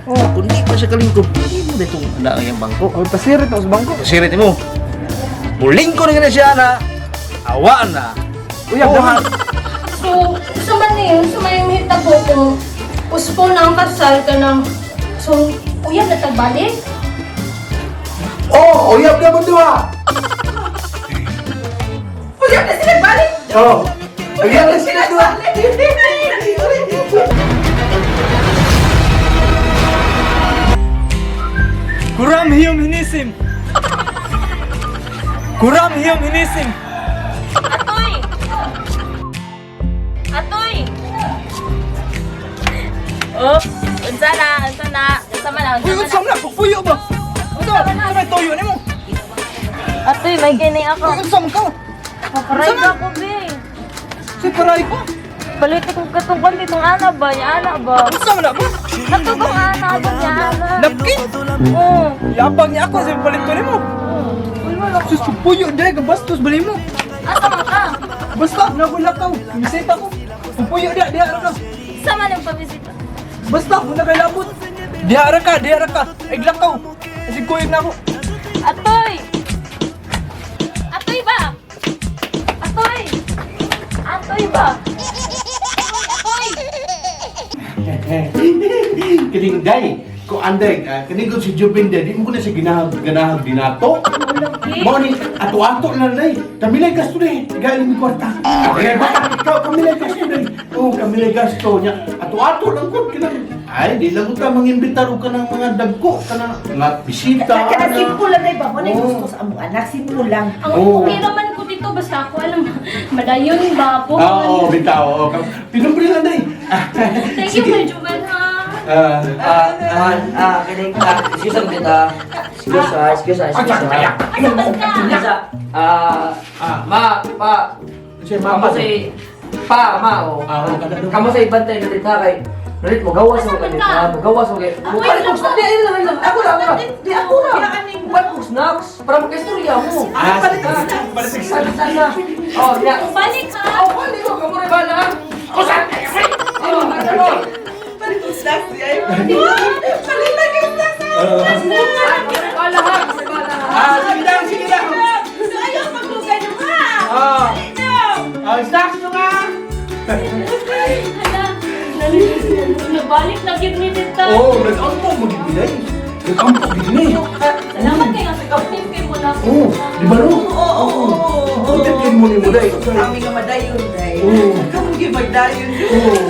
Oh, kung di pa siya kalingkod, hindi mo dito na yung bangko. Oh, pasirit ako sa bangko. Sirit mo. Muling ko na siya na awaan na. Uyab naman. So, man niyo, may mahitabo kung uspo na ang kasal ka ng... So, uyab na tagbalik? Oh, uyab na mo duha. Uyab na sila balik? Oh. Uyab na sila duha. Kuram hiyong hinisim. Kuram hiyong hinisim. Atoy! Atoy! Oh, unsa na? Unsa man Uy, unsam na, pupuyo ba? Unsam may toyo nimo. Atoy, may gini ako. Uy, unsam ka? Paparay ka ko, be. Si paray ko. Balitik ko katungkol ditong ana ba? Ana ba? Unsam na ba? Katungkol ana ba niya ana? Napkin. Oo. Yabang niya ako sa palit ko nimo. Sus, pupuyo dahil ka bastos bali mo. Asa man ka? Basta, nagulakaw. Bisita ko. Pupuyo diha ka. Sa man ang pabisita? Basta, muna kay labot. Diha ka. Iglakaw. Kasi kuyog na ako. Atoy! Atoy ba? Atoy! Atoy ba? Atoy! Kining day, ko anday, kining ko si Jubin day, di mo ko na siya ganahag dinato. Mo ni ato-ato na day. Kamilay gasto day, galing mi kwarta. Kaya baka ikaw kamilay gasto day. Oo, kamilay gasto niya. Ato-ato lang ko kinang. Ay, di lang ta mangimbitar og kanang mga dagko, kanang mga bisita. Kaya simple lang na ba? Mo na Oo. gusto sa among anak, simple lang. Ang Oo. okay naman ko dito, basta ako alam, madayon ba po? Oo, bitaw. Pinumbre lang day. Thank you, medyo man ha. Kinig excuse me kita. Excuse. Asa man ka? Ma, pa, Siya kamo say pa, ma, o. Kamo say bantay na dito kay Nalit mo gawas mo kanit. Gawas mo kay. Ako Bukal yun ko lang. Di lang. Ako lang. Di ako lang. Bukal ko snacks para magkastorya mo. Balik sana. Oh, ya. Balik ha! Oh, balik ko kamo rin bala. Oh, saan kayo? Oh, ano? Balik ko snacks yan. Balik na kayo sa Bala ha. Sige lang. So ayaw maglugay nyo ha. Snacks nyo nga. Hala, nabalik na gid ni Tita. Oo, nag-ampo mo gibinay. Nag-ampo gibinay. Salamat kayo sa kapatid kayo mo na. Oo, di ba no? Oo. Kutin mo ni mo day. Kami nga madayon day. Oo. Kami nga madayon Oo.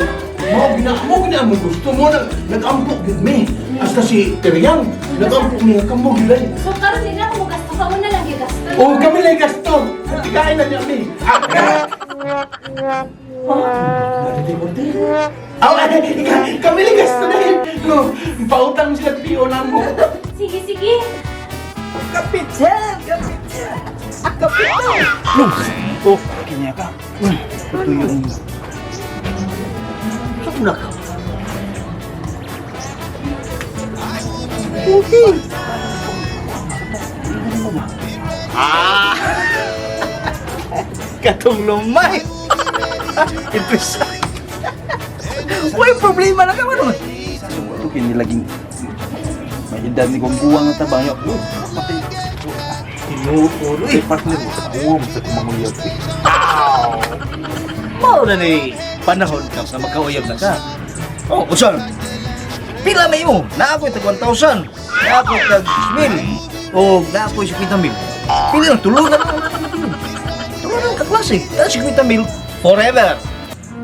Mo gina mo gusto mo nag-ampo gid me. Hasta si Teriyang, nag-ampo niya kamo gilay. So karon din ako gasto ka mo na lang gasto. Oo, kami lay gasto. Tigain na niya me. Kami lay gasto na yun. No, pautang sila piyo na mo. Sige. Kapit yan. Kapit na. Oh, kanya ka. Ito yung... Saan na ka? Okay. Katong lumay. Interesting. May problema na ka man. Ito kinilaging may edad ni kong buwang na tabang yun. Patay. Inuulo eh. Partner mo sa buwang sa kumanguyab eh. Mao na ni panahon ka na magkauyab na ka. Oh, usan. Pila may mo? Na ako tag 1,000. Na ako tag 1,000. O na ako 50,000. Pila lang tulungan mo na naman. Tulungan ka klase. Na 50,000 forever.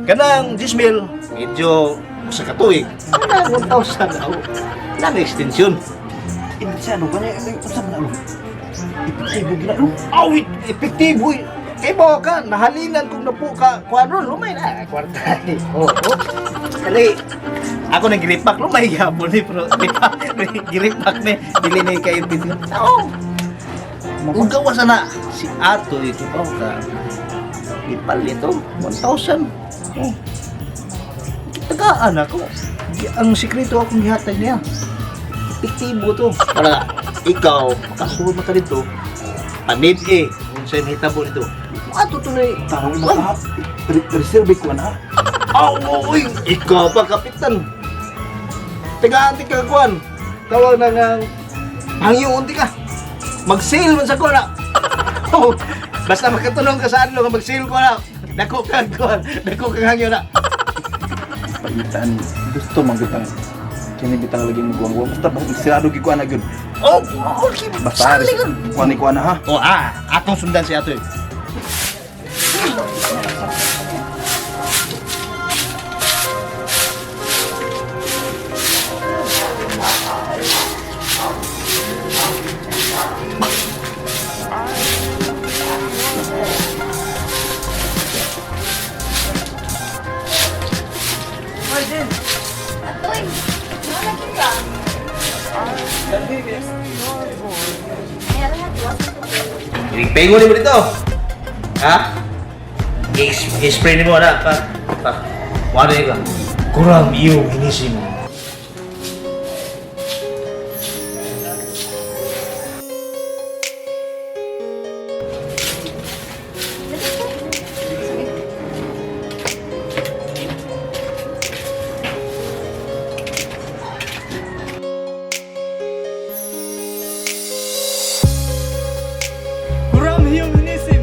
Kanang 10,000 medyo sa katuig. Kanang 1,000 ako. Na extension. Hindi siya ano ba niya? Usap na ano? Epektibo gina ano? Awit, epektibo eh. Kay mo ka, nahalinan kung napo ka, kuadron, lumay na, kwarta eh. Oo, oo. Kali, ako nang giripak, lumay gapon eh, pero giripak ni, dili na kayo video. Oo. Kung gawas na, si Ato ito pa, ipal ito, 1,000. Oh. Tagaan ako. Ang sikreto akong gihatag niya. Epektibo to. Para ikaw, makasunod na ka dito, panid eh, kung sa'yo hitabo nito. Ato tuloy. Tarong na reserve ko na. Uy! Ikaw pa, kapitan. Tiga-antik ka kuan. Tawag na nga hangyo unti ka. Mag-sale man sa kuan. Oh, basta makatulong ka sa adlaw nga mag-sale ko na. Dako ka kuan. Dako ka hangyo na. Paitan, gusto man kitang kini bitang lagi mo guwang basta basta sirado gi ko ana gyud. Oh, okay. Basta Sali ka. kuan ko ana ha. Oh, atong sundan si Atoy. Atoy, malaki ka. Pengo ni mo dito. Ha? I-spray ni mo na. Wala ka. Kurang iyo inisim. Kuram hiyo minisim.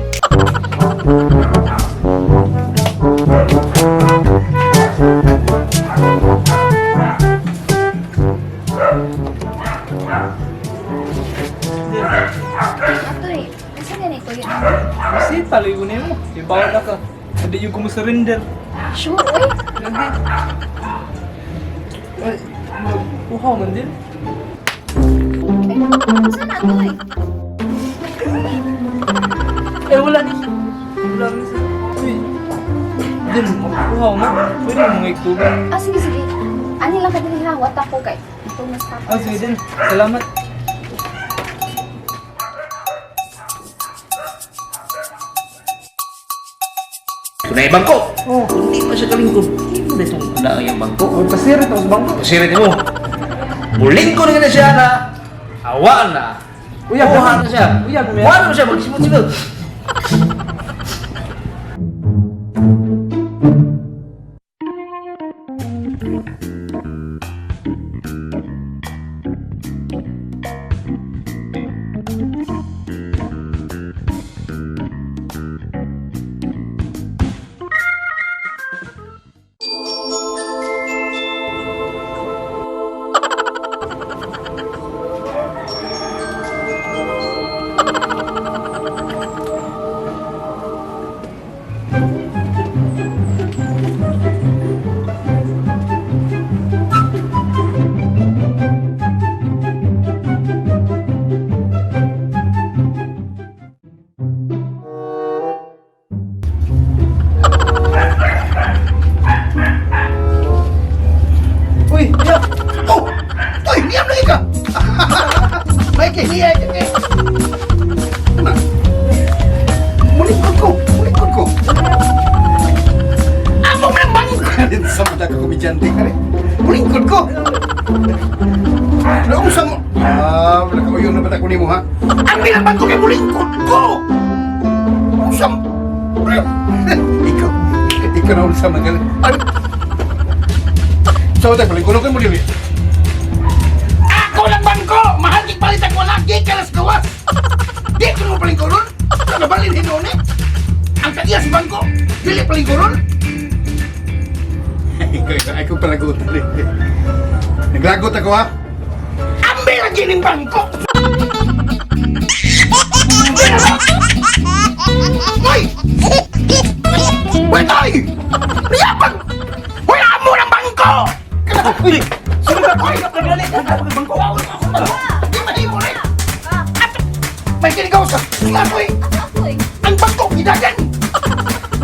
Atoy, kasi ganito yun. Kasi tali ko nimo. Ibaw na ka. Hindi yung kumusurrender. Sure, uy. Lagi. Ay, kuha man din. Saan Atoy? Wala ni. Wala ni sa. Uy. Din, makuha mo. Pwede mo nga ikuban. Sige, sige. Ani lang ka din ha, what ako kay. Ito mas papa. Sige din. Salamat. Ito na yung bangko. Oh, hindi pa siya kalingkod. Hindi mo na itong ala yung bangko. Oh, pasirit ako sa bangko. Pasirit mo. Muling ko na siya na awaan na. Uyag Awaan na siya. Uyag mo Awaan mo siya. Magsimot-simot. Uy, ya. Oh! Toy, diam lagi ka! Baik, hiya ka eh. Ano? Mulingkod ko! Mulingkod ko! Ako man ang bangko ka dito sa mata ka kumidyante ka rin. Mulingkod ko! Nausang mo! Nakauyon na ba ako ni mo ha? Ang bilang bangko kay mulingkod ko! Usang! Ikaw na usang na galing. So, tayo, palingkulong kayo mo liwi. Ako lang bangko! Mahal kik palit ako lagi, kalas gawas! Di ko naman palingkulong! Ano balin hinon eh? Ang kadiya sa bangko, dili palingkulong! Ikaw palagutan eh. Naglagot ako ha? Ambil lagi ng bangko! Hoy! Hoy, tayo! Niyapag! Hoy, amo ng bangko! Uy! Sino ba? Hoy! Nagalit! Nagalit! Bangko! Di ba di mo rin? May kinigaw sa Atoy! Atoy. Ang bangko, gidagan!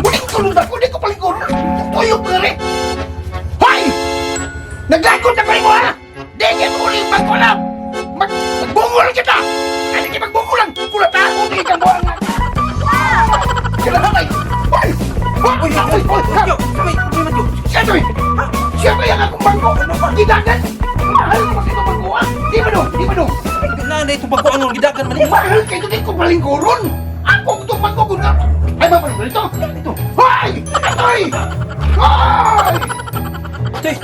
Muling tulong ako, di ko paling kulong! Tuyok mo rin! Hoy! Naglakot na kayo mo ha! Di kayo muli yung bangko lang! Magbungol kita! Ano kayo magbungolan? Kulat na ako, di ka mo ang Kailan na tayo? Hoy! Hoy! Hoy! Hoy! Hoy! Siya yung akong bangko! Gidagan! Mahal mo sa itong bangko ha! Di ba no? Di ba no? na itong bangko ang gidagan man. Mahal kayo di ko paling koron! Ako itong bangko ko na! Ay, mabalik mo ito! Ito! Hoy! Atoy! Hoy! Atoy!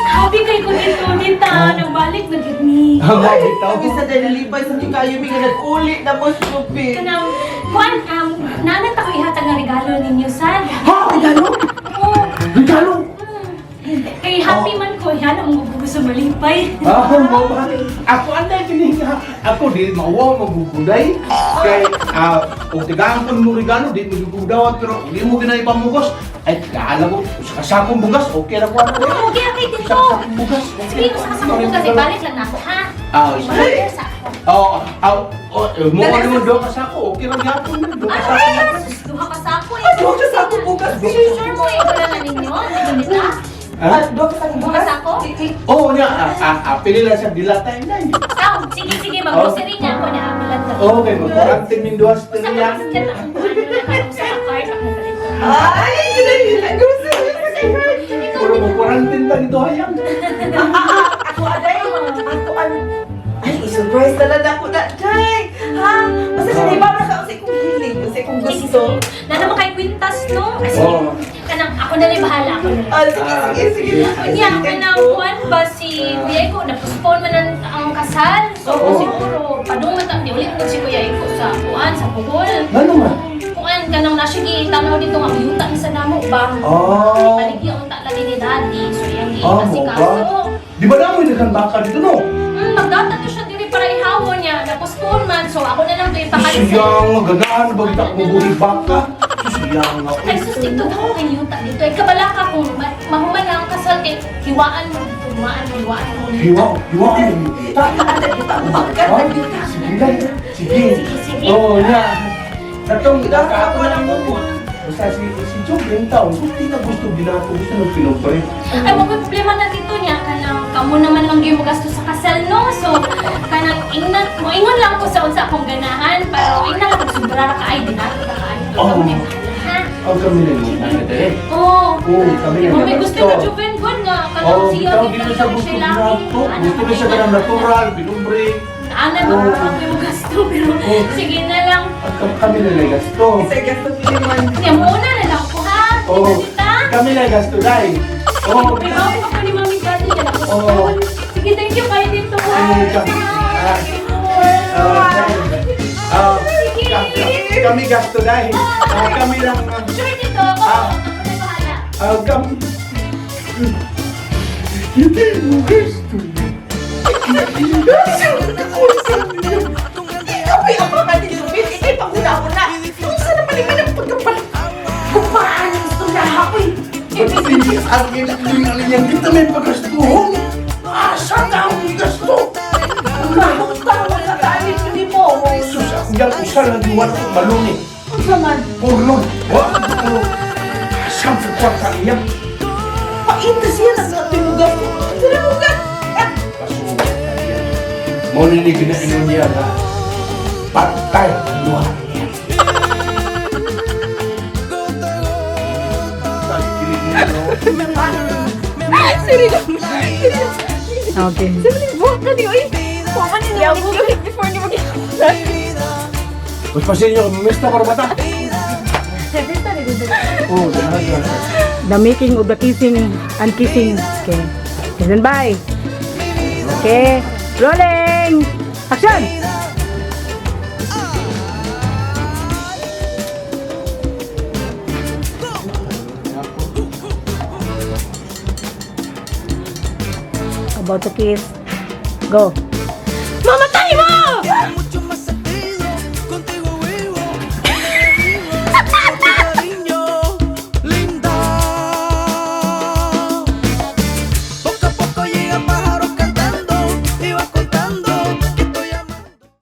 Happy kay ko dito, dita. Nagbalik na gid ni. Bisa dahil nalipay sa kayo, may nag-uli na mo stupid. Kanang, kuan, nanat ako ihatag nga regalo ninyo, Sad. Ha? Regalo? Oo. Regalo? Kay happy man ko, yan ang gusto malipay. Mo ba? Ako anday kini nga. Ako di mauwaw maguguday. Kay kung tigaan ko mo regalo di mo gugudawat pero di mo ginay pamugos. Ay kaala ko sa kasakong bugas okay ra ko ano. Okay, okay, dito. Sakong bugas. Sige, sa kasama ko kasi balik lang na ako, ha? Sige. Balik sa ako. Mo ano mo do ka sako okay ra gyapon mo do ka sako. Ay, duha ka sa ako. Duha ka sa ako, bukas. Sure mo, wala na ninyo. Dito. Doon ka sa Duha ka sa ako. Oh nya pili lang sa dilatay na. Sige, sige, mag-grocery niya ako na amilan na. Okay, mag-quarantine min duwas Sa teriya. Ay, ginay gusto. Puro mag-quarantine ta dito hayang. Ako aday, ako ay, surprise talaga ako na, Day. Ha? Basta sa iba na ka, kasi kung hiling, kasi kung gusto. Na naman kay Quintas, no? Kasi, Oo. kanang, ako na lang bahala, ako na lang. Sige. Kanya, kanang kuwan ba si Kuya Iko, na-postpone man ang kasal. So, Oo. siguro, padungan di ulit mo si Kuya Iko sa kuwan, sa Pugol. Ano man? Kuwan, kanang nasyagi, tanaw dito nga, yuta ni sa namo ba? Oh. Paligi ang lagi ni Daddy, so yung Ah, asikaso. Di ba na mo yung baka dito no? Magdata to siya diri para ihawon niya, na-postpone man, so ako na lang to ipakalit Siyang magandaan, bagita ko buri baka. Siyang ako. Ay, sus, dito ako kay yuta dito. Ay, kabala ka kung mahuman lang ang kasal kay hiwaan mo, hiwaan mo. Hiwa mo. Sige. Sige. Oo, niya. Katong ako na mo. Basta si Job yung taon, hindi na gusto binato, gusto ng pinopre. Ay, wag may problema na dito niya. Kanang, kamo naman lang yung gasto sa kasal, no? So, kanang, ingon lang ko sa unsa akong ganahan, pero ingnan lang kung sobra ka ay, di natin ka ay. Oo. Kamo may bahala, ha? Ang kami na yung nakita eh. Oo. Oo, kami na Kung may gusto na Juven good nga, kanang siya, bitaw, di di na talaga siya gusto siya laki. binato. Gusto na siya ganang natural, binumbre. Ana ba yung gasto, pero sige na lang. Kami na lang gasto. Isa gasto piliman. Kaya muna na lang ko, ha? Oo, Kita? kami na gasto dahil. Oo, Pero ako ni Mami Daddy na lang. Oo. Sige, thank you kayo dito. Ha? Sige, kami gasto dahil. Kami lang. Sure dito ako. Ako na bahala. Kami. Hindi mo gasto. Ay, ako ka din yung bit. Ikay, paguna-una. Kung saan naman naman ang pagkapalit. Kung paano gusto na ako eh. Hindi ang ginagaling kita may pagastuhon. Asa ka ang gasto? Bakit tawag ka tayo hindi mo? Sus, ako yan usal na diwan ko maluni. Kung saman, Purlon. Asam sa kwarta iyan. painta siya na sa ating mugas. Sila mugas. Pasukan na yan. Maulinig na inon niya na patay ang luha niya. Tagkilig niya, no? Okay. Buwag ka niyo eh. Paman niya yung before niyo Mas pasin nyo, mista para mata. Oh, jangan. The making of the kissing and kissing. Okay. Stand by. Okay. Rolling. Action. About to kiss. Go.